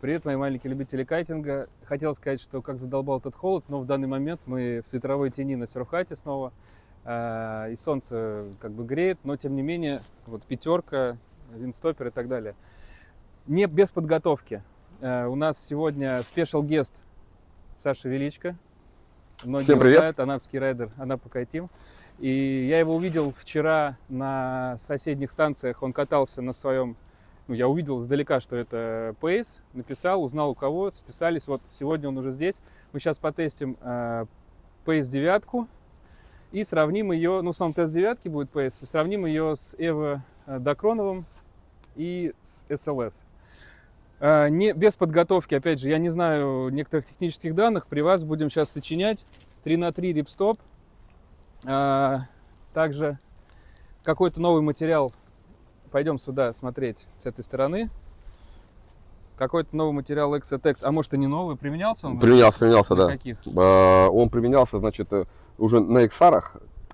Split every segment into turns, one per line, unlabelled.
Привет, мои маленькие любители кайтинга. Хотел сказать, что как задолбал этот холод, но в данный момент мы в ветровой тени на серфхате снова. И солнце как бы греет, но тем не менее, вот пятерка, виндстопер и так далее. Не без подготовки. У нас сегодня спешл гест Саша Величко. Многие
Всем привет.
знают, анапский райдер Анапа Кайтим. И я его увидел вчера на соседних станциях. Он катался на своем... я увидел издалека, что это Pace, написал, узнал у кого, списались. Вот сегодня он уже здесь. Мы сейчас потестим Pace 9 и сравним ее, сам тест 9 будет Pace, и сравним ее с Evo Дакроновым и с SLS. Не, без подготовки, опять же, я не знаю некоторых технических данных, при вас будем сейчас сочинять 3х3 рипстоп. Также какой-то новый материал. Пойдем сюда смотреть с этой стороны. Какой-то новый материал XTX, а может и не новый, применялся он?
Применялся,
на
да.
Каких?
Он применялся, значит, уже на XR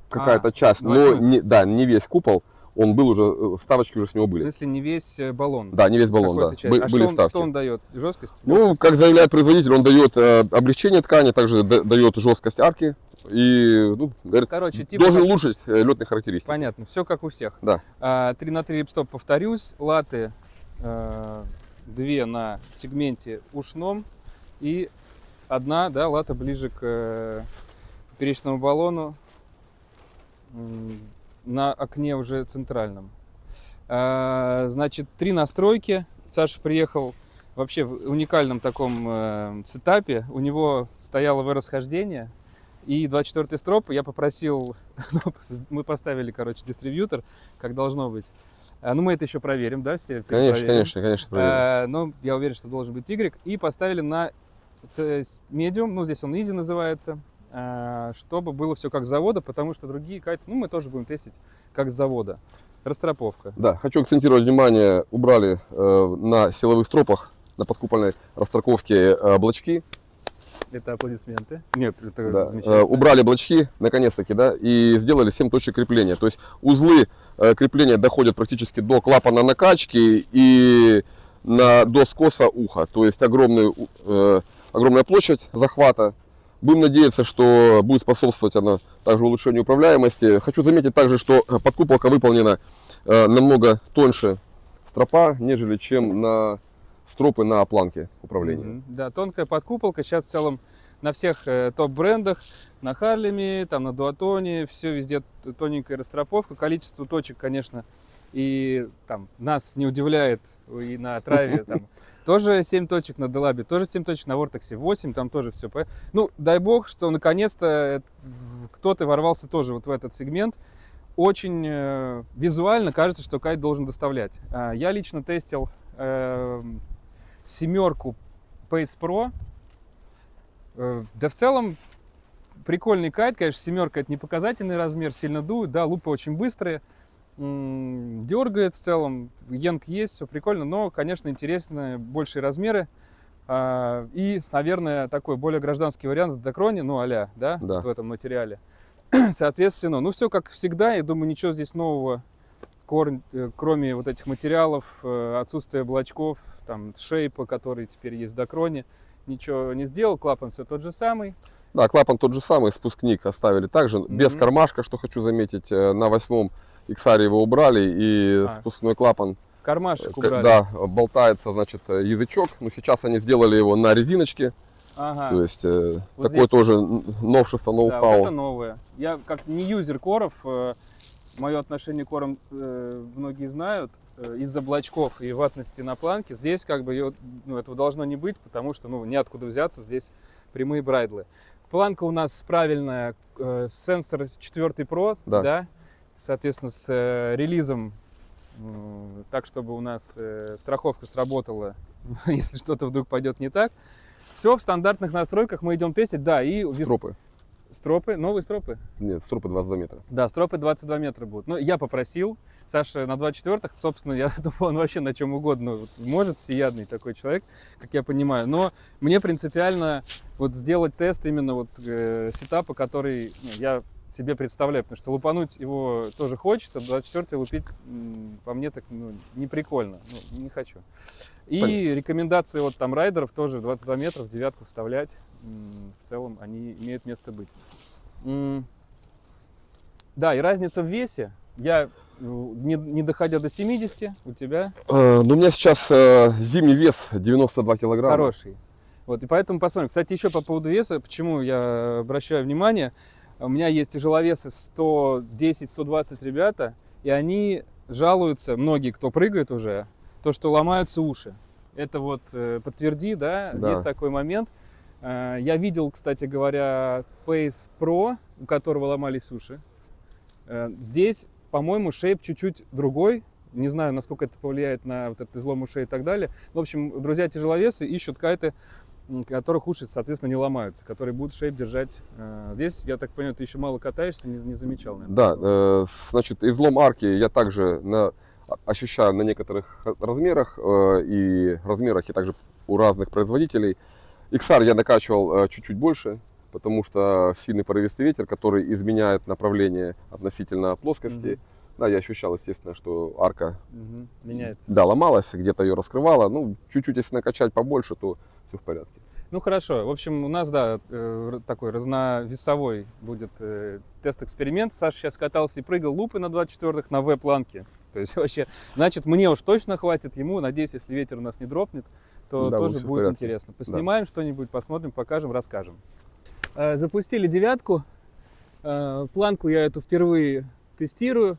какая-то часть, но не весь купол. Он был уже, вставочки уже с него были.
В смысле, не весь баллон?
Да, не весь баллон, да.
Были вставки. Что он дает? Жесткость?
Ну, как заявляет производитель, он дает облегчение ткани, также дает жесткость арки. И, говорит, должен улучшить летные характеристики.
Понятно, все как у всех.
Да.
3х3 рипстоп, повторюсь, латы 2 на сегменте ушном и 1, да, лата ближе к поперечному баллону на окне уже центральном. Значит, 3 настройки. Саша приехал вообще в уникальном таком сетапе. У него стояло V-расхождение и 24-й строп. Я попросил, мы поставили, дистрибьютор, как должно быть. Мы это еще проверим, да, все?
Конечно, проверим.
Но я уверен, что должен быть Y. И поставили на Medium, здесь он Easy называется, чтобы было все как с завода, потому что другие кайты, мы тоже будем тестить как с завода. Растроповка.
Да, хочу акцентировать внимание, убрали на силовых стропах, на подкупольной растроковке блочки.
Это аплодисменты. Нет, это
да. Убрали блочки, наконец-таки, да, и сделали 7 точек крепления. То есть узлы крепления доходят практически до клапана накачки и до скоса уха. То есть огромная площадь захвата. Будем надеяться, что будет способствовать она также улучшению управляемости. Хочу заметить также, что подкуполка выполнена намного тоньше стропа, нежели чем на стропы на планке управления.
Да, тонкая подкуполка. Сейчас в целом на всех топ-брендах, на Харлеме, там на Дуатоне, все везде тоненькая растроповка. Количество точек, конечно, и там нас не удивляет, и на Траве там тоже 7 точек, на Делабе тоже 7 точек, на Вортексе 8, там тоже все. Дай бог, что наконец-то кто-то ворвался тоже вот в этот сегмент. Очень визуально кажется, что кайт должен доставлять. Я лично тестил 7 Pace Pro. Да в целом прикольный кайт, конечно, 7 это не показательный размер, сильно дует, да, лупы очень быстрые, дергает в целом, йенг есть, все прикольно, но, конечно, интересны большие размеры. И, наверное, такой более гражданский вариант в Дакроне, а-ля, да,
да.
Вот в этом материале. Соответственно, все как всегда, я думаю, ничего здесь нового, кроме вот этих материалов, отсутствия блочков, там, шейпа, который теперь есть в Дакроне, ничего не сделал, клапан все тот же самый.
Да, клапан тот же самый, спускник оставили также, без кармашка, что хочу заметить, на 8-м XR его убрали, и спускной клапан.
Кармашек убрали.
Да, болтается, значит, язычок, но сейчас они сделали его на резиночке.
Ага.
То есть вот такое тоже новшество, ноу-хау.
Да, вот это новое. Я как не юзер коров, мое отношение к корам многие знают, из-за блочков и ватности на планке. Здесь этого должно не быть, потому что неоткуда взяться, здесь прямые брайдлы. Планка у нас правильная, сенсор 4 Pro, да, соответственно, с релизом, так, чтобы у нас страховка сработала, если что-то вдруг пойдет не так. Все в стандартных настройках мы идем тестить, да, и
стропы.
Стропы? Новые стропы?
Нет, стропы 22 метра.
Да, стропы 22 метра будут. Я попросил, Саша на 24-х, собственно, я думаю, он вообще на чем угодно может, всеядный такой человек, как я понимаю. Но мне принципиально сделать тест именно сетапа, который я себе представляю, потому что лупануть его тоже хочется, 24-й лупить, по мне, так не прикольно, не хочу. И
Понятно.
рекомендации от там райдеров тоже 22 метра в девятку вставлять, в целом они имеют место быть. Да, и разница в весе, я не доходя до 70, у тебя
Ну, у меня сейчас зимний вес 92 килограмма.
хороший. Вот, и поэтому посмотрим. Кстати, еще по поводу веса, почему я обращаю внимание, у меня есть тяжеловесы 110-120 ребята, и они жалуются, многие, кто прыгает уже, то, что ломаются уши. Это вот подтверди, да,
Да.
есть такой момент. Я видел, кстати говоря, Pace Pro, у которого ломались уши. Здесь, по-моему, шейп чуть-чуть другой. Не знаю, насколько это повлияет на вот этот излом ушей и так далее. В общем, друзья тяжеловесы ищут кайты, которых уши, соответственно, не ломаются, которые будут шейп держать. Здесь, я так понимаю, ты еще мало катаешься, не замечал, наверное.
Да, значит, излом арки я также ощущаю на некоторых размерах и размерах, и также у разных производителей. XR я накачивал чуть-чуть больше, потому что сильный порывистый ветер, который изменяет направление относительно плоскости. Да, я ощущал, естественно, что арка
Меняется.
да, ломалась, где-то ее раскрывала. Ну, чуть-чуть, если накачать побольше, то все в порядке.
Ну хорошо, в общем, у нас, да, такой разновесовой будет тест-эксперимент. Саша сейчас катался и прыгал лупы на 24-х на В-планке. То есть вообще, значит, мне уж точно хватит, ему, надеюсь, если ветер у нас не дропнет, то
Да,
тоже
всё в
будет
порядке.
интересно. Поснимаем что-нибудь, посмотрим, покажем, расскажем. Запустили девятку. Планку я эту впервые тестирую.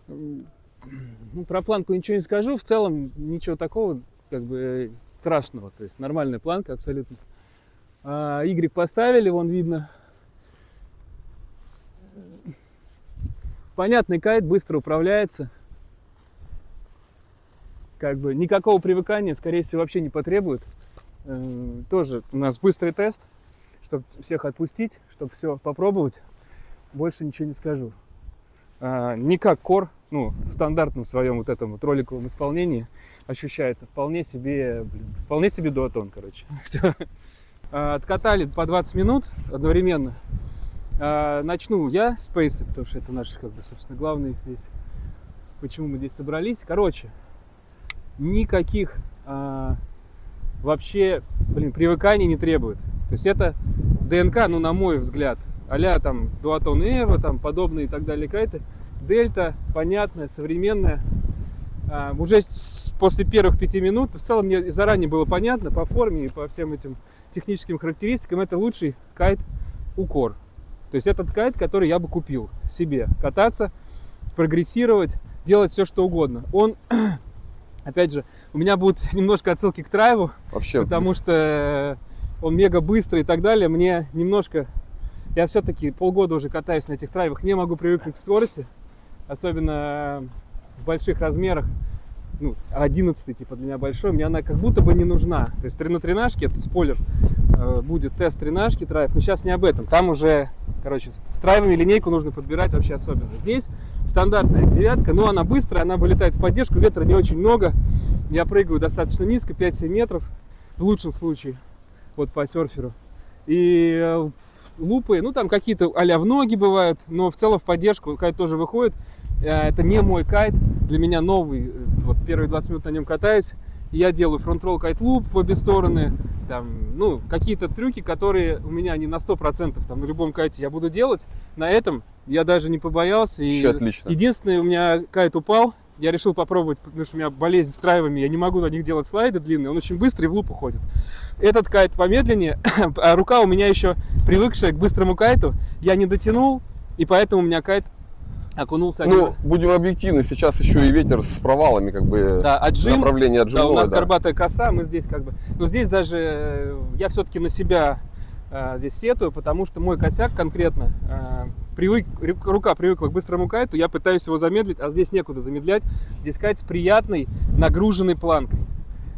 Ну, про планку ничего не скажу. В целом ничего такого как бы страшного. То есть нормальная планка абсолютно. Y поставили, вон видно. Понятный кайт, быстро управляется. Как бы никакого привыкания, скорее всего, вообще не потребует. Тоже у нас быстрый тест, чтобы всех отпустить, чтобы все попробовать. Больше ничего не скажу. Не как Core, ну, в стандартном своем вот этом вот роликовом исполнении ощущается вполне себе дуатон, короче. Всё. Откатали по 20 минут одновременно. Начну я с Pace, потому что это наш, как бы, собственно, главный здесь, почему мы здесь собрались. Короче, никаких вообще, привыканий не требует. То есть это ДНК, ну, на мой взгляд, а-ля там Duaton Evo, там подобные и так далее кайты. Дельта, понятная, современная. Уже после первых 5 минут, в целом мне заранее было понятно по форме и по всем этим техническим характеристикам, это лучший кайт у Core. То есть этот кайт, который я бы купил себе. Кататься, прогрессировать, делать все, что угодно. Он, опять же, у меня будут немножко отсылки к Трайву,
Вообще,
потому что он мега быстрый и так далее. Мне немножко... Я все-таки полгода уже катаюсь на этих Трайвах, не могу привыкнуть к скорости. Особенно в больших размерах. Ну, 11 типа для меня большой, мне она как будто бы не нужна. То есть на тренажке, это спойлер, будет тест тренажки Трайв, но сейчас не об этом. Там уже, короче, с Трайвами линейку нужно подбирать вообще особенно. Здесь стандартная девятка, но она быстрая, она вылетает в поддержку, ветра не очень много. Я прыгаю достаточно низко, 5-7 метров, в лучшем случае, вот по серферу. И лупы, ну там какие-то а-ля в ноги бывают, но в целом в поддержку кайт тоже выходит. Это не мой кайт, для меня новый, вот первые 20 минут на нем катаюсь. И я делаю фронт-ролл кайт-луп в обе стороны, там, ну, какие-то трюки, которые у меня не на 100%, там, на любом кайте я буду делать. На этом я даже не побоялся. И
отлично.
единственное, у меня кайт упал, я решил попробовать, потому что у меня болезнь с Трайвами, я не могу на них делать слайды длинные, он очень быстрый, в луп уходит. Этот кайт помедленнее, а рука у меня еще привыкшая к быстрому кайту, я не дотянул, и поэтому у меня кайт окунулся.
Ну, будем объективны, сейчас еще и ветер с провалами, как бы,
да, отжим,
направление отжимное.
да, у нас
да.
горбатая коса, мы здесь как бы... Но здесь даже я все-таки на себя здесь сетую, потому что мой косяк конкретно, рука привыкла к быстрому кайту, я пытаюсь его замедлить, а здесь некуда замедлять. Здесь кайт с приятной нагруженной планкой.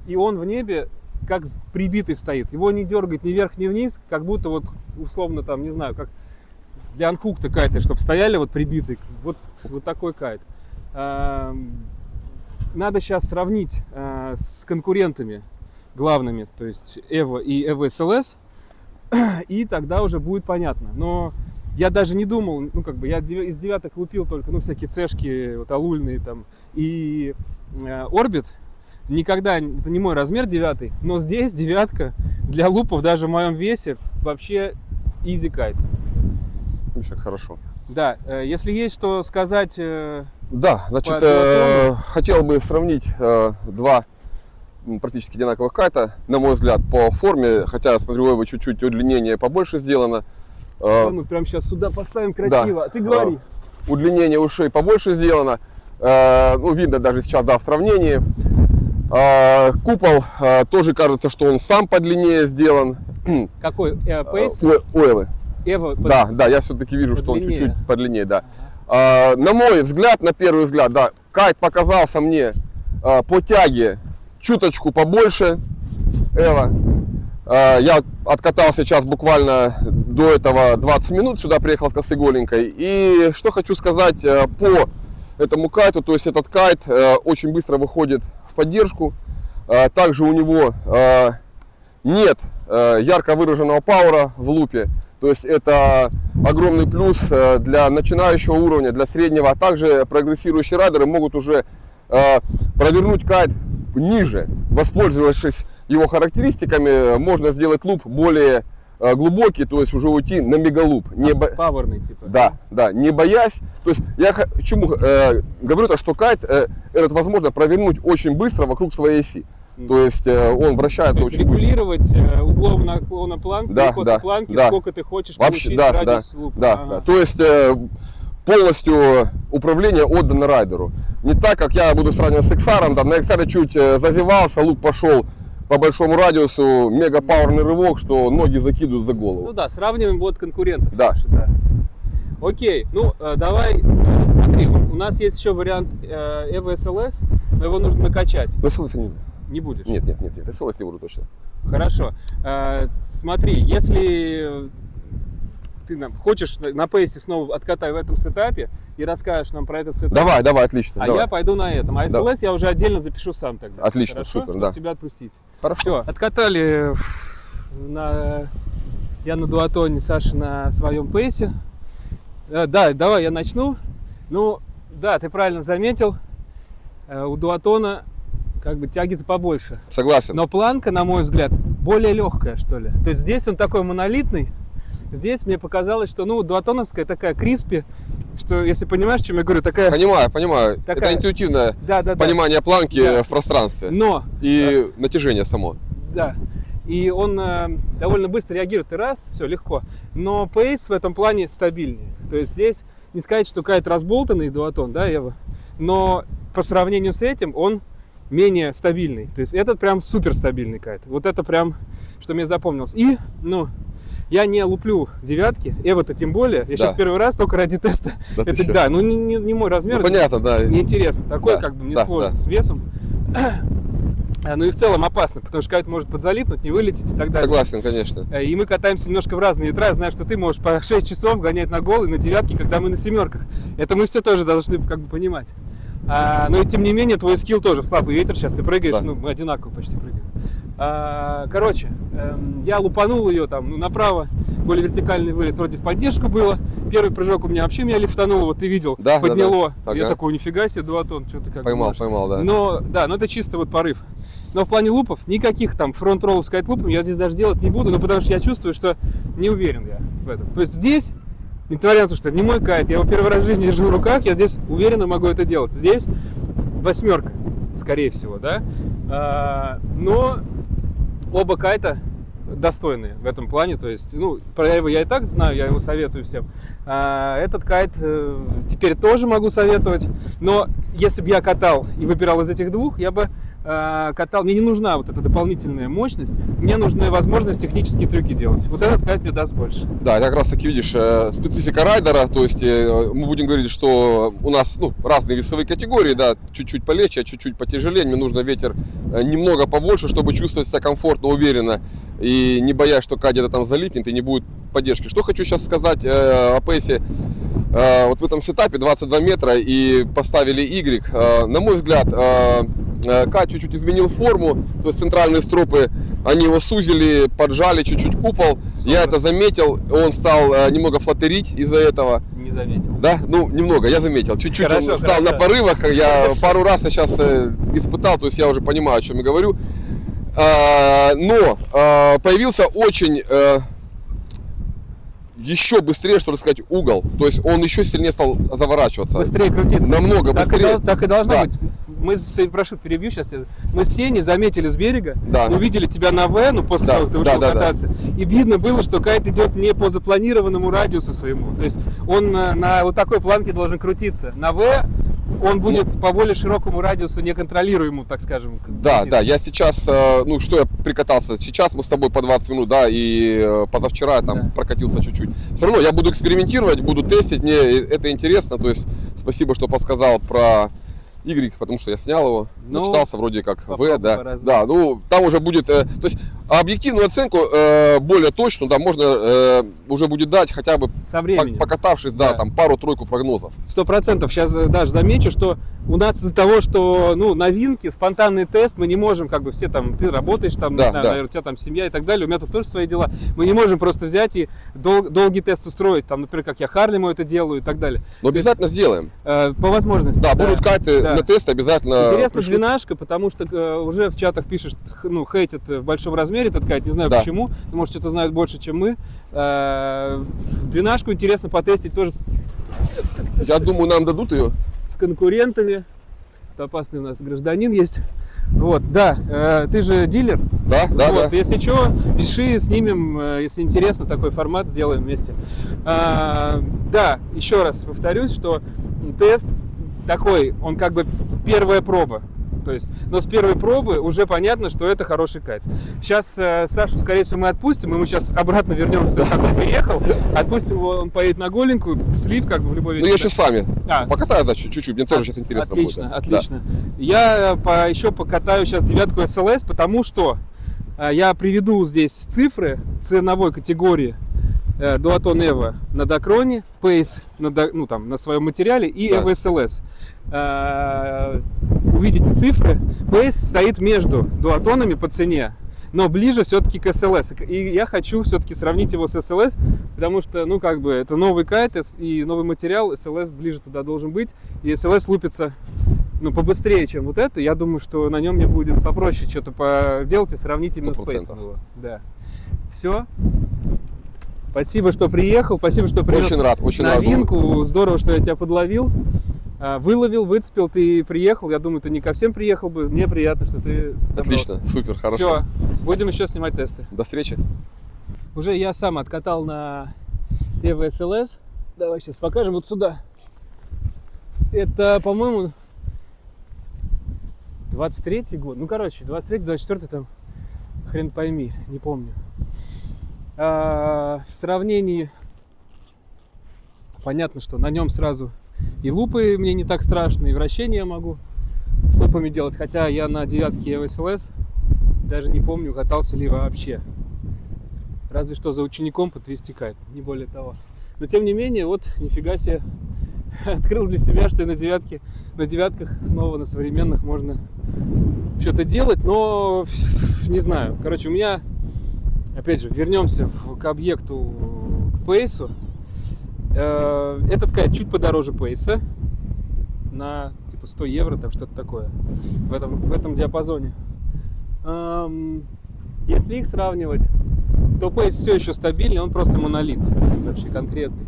И он в небе как прибитый стоит. Его не дергает ни вверх, ни вниз, как будто вот условно там, не знаю, как для анхукта кайты, чтобы стояли вот прибитые. Вот такой кайт. Надо сейчас сравнить с конкурентами главными, то есть Evo и Evo SLS, и тогда уже будет понятно. Но я даже не думал, ну, как бы, я из девяток лупил только, ну, всякие цешки, вот, алульные там, и Орбит. Никогда, это не мой размер 9, но здесь девятка для лупов даже в моем весе вообще easy кайт.
Очень хорошо.
Да, если есть что сказать...
Да, значит, хотел бы сравнить два практически одинаковых кайта, на мой взгляд, по форме, хотя, смотрю, его чуть-чуть удлинение побольше сделано.
Мы прямо сейчас сюда поставим красиво, да. Ты говори.
Удлинение ушей побольше сделано, ну, видно даже сейчас, да, в сравнении. Купол, тоже кажется, что он сам подлиннее сделан.
Какой? Пейс?
Ойлы.
Эво,
да, я все-таки вижу, что он чуть-чуть подлиннее, да.
Ага.
На мой взгляд, на первый взгляд, да, кайт показался мне по тяге чуточку побольше Эва. Я откатался сейчас буквально до этого 20 минут, сюда приехал с косыголенькой. И что хочу сказать по этому кайту, то есть этот кайт очень быстро выходит в поддержку. Также у него нет ярко выраженного пауэра в лупе. То есть это огромный плюс для начинающего уровня, для среднего. А также прогрессирующие райдеры могут уже провернуть кайт ниже. Воспользовавшись его характеристиками, можно сделать луп более глубокий, то есть уже уйти на мегалуп.
Пауэрный типа.
Да, не боясь. То есть я чему говорю, то, что кайт этот возможно провернуть очень быстро вокруг своей оси. То есть он вращается
то есть
очень
регулировать
быстро.
Углом наклона планки, перекоса планки, сколько ты хочешь получить радиус лупа.
Да. То есть полностью управление отдано райдеру. Не так, как я буду сравнивать с XR, там на XR чуть зазевался, луп пошел по большому радиусу, мега пауэрный рывок, что ноги закидывают за голову.
Ну да, сравниваем вот конкурентов.
Да.
Наши, да. Окей, ну давай, смотри, у нас есть еще вариант Evo SLS, но его нужно накачать.
SLS не.
Не будешь?
Нет, SLS не буду точно.
Хорошо. Смотри, если ты хочешь на пейсе снова откатай в этом сетапе и расскажешь нам про этот сетап.
Давай, отлично.
Я пойду на этом. А SLS я уже отдельно запишу сам тогда.
Отлично,
хорошо?
супер,
Чтобы тебя отпустить.
Хорошо.
Все, откатали я на дуатоне, Саша на своем пейсе. Да, давай я начну. Ну, да, ты правильно заметил. У дуатона как бы тяги-то побольше.
Согласен.
Но планка, на мой взгляд, более легкая, что ли. То есть здесь он такой монолитный. Здесь мне показалось, что, ну, дуатоновская такая криспи, что, если понимаешь, о чем я говорю, такая...
Понимаю.
Такая...
Это интуитивное понимание планки в пространстве.
Но...
И натяжение само.
Да. И он довольно быстро реагирует, и раз, все, легко. Но пейс в этом плане стабильнее. То есть здесь не сказать, что кайт разболтанный дуатон, да, Эва, но по сравнению с этим он менее стабильный. То есть этот прям супер стабильный кайт. Вот это прям, что мне запомнилось. И, ну, я не луплю девятки, Эва-то тем более. Я сейчас первый раз только ради теста.
Да,
это, ну не мой размер.
Ну, понятно, да.
Неинтересно. Такой как бы мне сложно с весом. Ну и в целом опасно, потому что кайт может подзалипнуть, не вылететь и так далее.
Согласен, конечно.
И мы катаемся немножко в разные ветра. Я знаю, что ты можешь по 6 часов гонять на гол и на девятке, когда мы на семерках. Это мы все тоже должны как бы понимать. Но и тем не менее, твой скилл тоже в слабый ветер. Сейчас ты прыгаешь, ну мы одинаково почти прыгаем. Короче, я лупанул ее там, ну, направо, более вертикальный вылет вроде в поддержку было. Первый прыжок у меня вообще лифтануло, вот ты видел, подняло.
Ага.
Я такой, нифига себе, дуатон, что ты как
поймал, да.
Но это чисто вот порыв. Но в плане лупов, никаких там фронт-роллов с кайт-лупом я здесь даже делать не буду, но потому что я чувствую, что не уверен я в этом. То есть здесь, несмотря на то, что это не мой кайт, я его первый раз в жизни держу в руках, я здесь уверенно могу это делать. Здесь восьмерка, скорее всего, да. Но оба кайта достойные в этом плане, то есть, ну, про Эво я и так знаю, я его советую всем. Этот кайт теперь тоже могу советовать, но если бы я катал и выбирал из этих двух, я бы катал, мне не нужна вот эта дополнительная мощность, мне нужна возможность технические трюки делать. Вот этот кайт мне даст больше.
Да, как раз таки видишь, специфика райдера, то есть мы будем говорить, что у нас разные весовые категории, да, чуть-чуть полегче, чуть-чуть потяжелее, мне нужно ветер немного побольше, чтобы чувствовать себя комфортно, уверенно и не боясь, что кайт где-то там залипнет и не будет поддержки. Что хочу сейчас сказать о пейсе. Вот в этом сетапе 22 метра и поставили Y. На мой взгляд, кат чуть-чуть изменил форму, то есть центральные стропы, они его сузили, поджали чуть-чуть купол.
Супер.
Я это заметил, он стал немного флатерить из-за этого.
Не заметил.
Да, ну немного, я заметил. Чуть-чуть
Хорошо,
он стал
хорошо.
на порывах, я пару раз сейчас испытал, то есть я уже понимаю, о чем я говорю. Но появился очень еще быстрее, что ли сказать, угол. То есть он еще сильнее стал заворачиваться.
Быстрее крутиться.
Намного
Так
быстрее.
Так и должно
Да.
быть. Мы, прошу, перебью сейчас. Мы с Сеней заметили с берега,
Да.
увидели тебя на В, ну после
Да,
того, как ты
да,
ушел
да, да.
кататься. И видно было, что кайт идет не по запланированному радиусу своему. То есть он на вот такой планке должен крутиться. На В он будет по более широкому радиусу неконтролируемому, так скажем.
Да,
крутиться.
да, я сейчас, ну что я прикатался, сейчас мы с тобой по 20 минут, да, и позавчера я там
Да.
прокатился чуть-чуть. Все равно я буду экспериментировать, буду тестить, мне это интересно, то есть спасибо, что подсказал про Y, потому что я снял его,
Ну,
начитался вроде как
попробуй
В, да,
по-разному.
да, ну там уже будет, то есть объективную оценку более точную, да, можно уже будет дать хотя бы
Со временем.
покатавшись, да,
Да.
там пару-тройку прогнозов.
100%. Сейчас даже замечу, что у нас из-за того, что ну, новинки, спонтанный тест, мы не можем, как бы все там, ты работаешь, там,
Да,
не знаю,
да.
наверное, у тебя там семья и так далее, у меня тут тоже свои дела. Мы не можем просто взять и долгий тест устроить, там, например, как я Харлему это делаю и так далее.
Но обязательно сделаем.
По возможности.
Да, будут кайты
да.
на тест обязательно.
Интересно,
пришлют.
двенашка, потому что уже в чатах пишут, ну, хейтят в большом размере этот кайт, не знаю
Да.
почему, может, что-то знают больше, чем мы. Двенашку интересно потестить тоже
Я думаю, нам дадут ее.
с конкурентами. Это опасный у нас гражданин есть. Вот, да, ты же дилер.
Да, да,
Вот,
да.
если что, пиши, снимем, если интересно, такой формат сделаем вместе. Да, еще раз повторюсь, что тест такой, он как бы первая проба. То есть, но с первой пробы уже понятно, что это хороший кайт. Сейчас Сашу, скорее всего, мы отпустим, и мы сейчас обратно вернемся, как он приехал. Отпустим его, он поедет на голенькую, слив, как бы в любой
Ну я еще с вами.
А,
Покатаю, да, чуть-чуть. Мне тоже сейчас интересно
отлично,
будет.
отлично. Я еще покатаю сейчас 9-ку SLS, потому что я приведу здесь цифры ценовой категории Duaton Evo на Дакроне, Pace на своем материале и
Да.
Evo SLS. Увидите цифры. Pace стоит между дуатонами по цене, но ближе все-таки к SLS. И я хочу все-таки сравнить его с SLS, потому что, ну, как бы, это новый кайт и новый материал, SLS ближе туда должен быть, и SLS лупится, ну, побыстрее, чем вот это. Я думаю, что на нем мне будет попроще что-то поделать и сравнить именно с
100%.
Pace его. Да. Все. Спасибо, что приехал, спасибо, что принес
Очень рад, очень рад.
новинку. Здорово, что я тебя подловил. Выловил, выцепил, ты приехал. Я думаю, ты не ко всем приехал бы. Мне приятно, что ты добрался.
Отлично, супер, хорошо.
Все, будем еще снимать тесты.
До встречи.
Уже я сам откатал на Evo SLS. Давай сейчас покажем вот сюда. Это, по-моему, 23-й год. Ну, короче, 23-24 там, хрен пойми, не помню. В сравнении, понятно, что на нем сразу и лупы мне не так страшно, и вращения я могу с лупами делать. Хотя я на 9-ке Evo SLS даже не помню, катался ли вообще. Разве что за учеником подвести кайт, не более того. Но тем не менее, вот нифига себе, открыл для себя, что и на девятках снова на современных можно что-то делать, но не знаю. Короче, у меня, опять же, вернемся к объекту, к Pace'у. Этот кайт чуть подороже Pace'а, на типа 100 евро, там что-то такое, в этом диапазоне. Если их сравнивать, то Pace все еще стабильный, он просто монолит, вообще конкретный.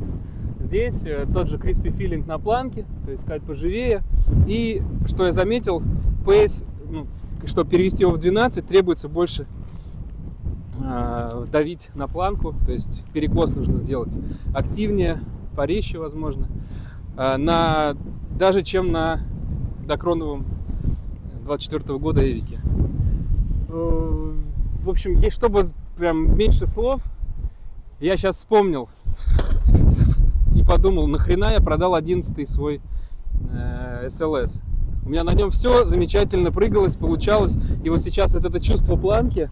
Здесь тот же crispy feeling на планке, то есть кайт поживее. И что я заметил, Pace, чтобы перевести его в 12, требуется больше давить на планку, то есть перекос нужно сделать активнее, порезче, возможно, даже чем на докроновом 24 года Эвике. В общем, чтобы прям меньше слов, я сейчас вспомнил и подумал, нахрена я продал 11-й свой SLS. У меня на нем все замечательно прыгалось, получалось. И вот сейчас вот это чувство планки,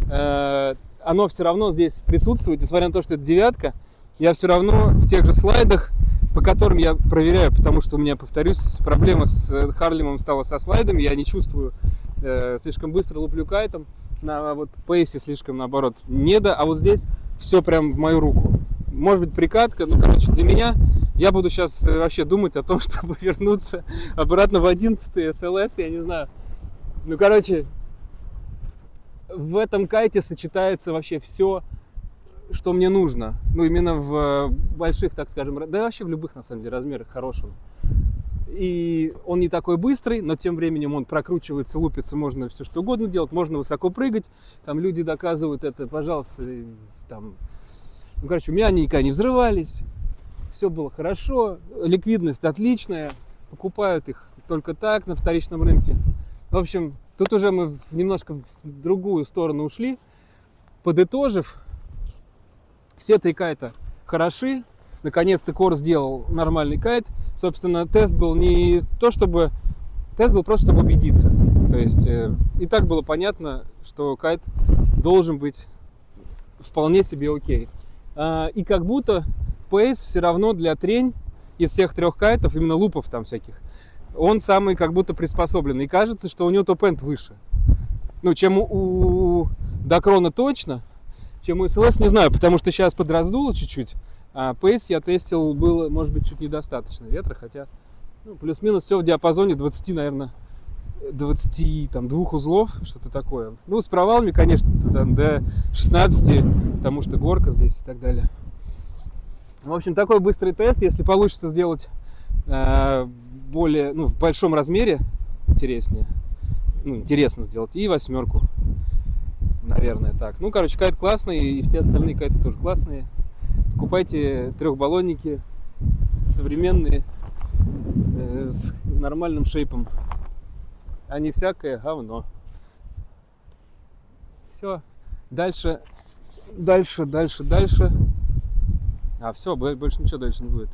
оно все равно здесь присутствует. Несмотря на то, что это девятка, я все равно в тех же слайдах по которым я проверяю, потому что у меня, повторюсь, проблема с Харлемом стала со слайдами, я не чувствую, слишком быстро луплю кайтом, на вот пейсе слишком, наоборот, не да, а вот здесь все прям в мою руку. Может быть, прикатка, ну, короче, для меня, я буду сейчас вообще думать о том, чтобы вернуться обратно в 11-й SLS, я не знаю. Ну, короче, в этом кайте сочетается вообще все, что мне нужно. Ну, именно в больших, так скажем, да вообще в любых, на самом деле, размерах хорошем. И он не такой быстрый, но тем временем он прокручивается, лупится, можно все что угодно делать, можно высоко прыгать. Там люди доказывают это, пожалуйста, там... Ну, короче, у меня они никогда не взрывались, все было хорошо, ликвидность отличная, покупают их только так на вторичном рынке. В общем, тут уже мы немножко в другую сторону ушли. Подытожив, все 3 кайта хороши. Наконец-то Кор сделал нормальный кайт. Собственно, тест был не то, чтобы... Тест был просто, чтобы убедиться. То есть, и так было понятно, что кайт должен быть вполне себе окей. И как будто пейс все равно для трень из всех 3 кайтов, именно лупов там всяких, он самый как будто приспособленный. И кажется, что у него топ-энд выше. Ну, чем у Дакрона точно, чем у SLS, не знаю, потому что сейчас подраздуло чуть-чуть. А пейс я тестил, было, может быть, чуть недостаточно ветра, хотя ну, плюс-минус все в диапазоне 20, наверное, 22 узлов, что-то такое. Ну, с провалами, конечно, там, до 16, потому что горка здесь и так далее. В общем, такой быстрый тест, если получится сделать более, ну, в большом размере, интересно сделать, и 8, наверное, так. Ну, короче, кайт классный, и все остальные кайты тоже классные. Покупайте 3-баллонники современные, с нормальным шейпом, а не всякое говно. Все, дальше. А все, больше ничего дальше не будет.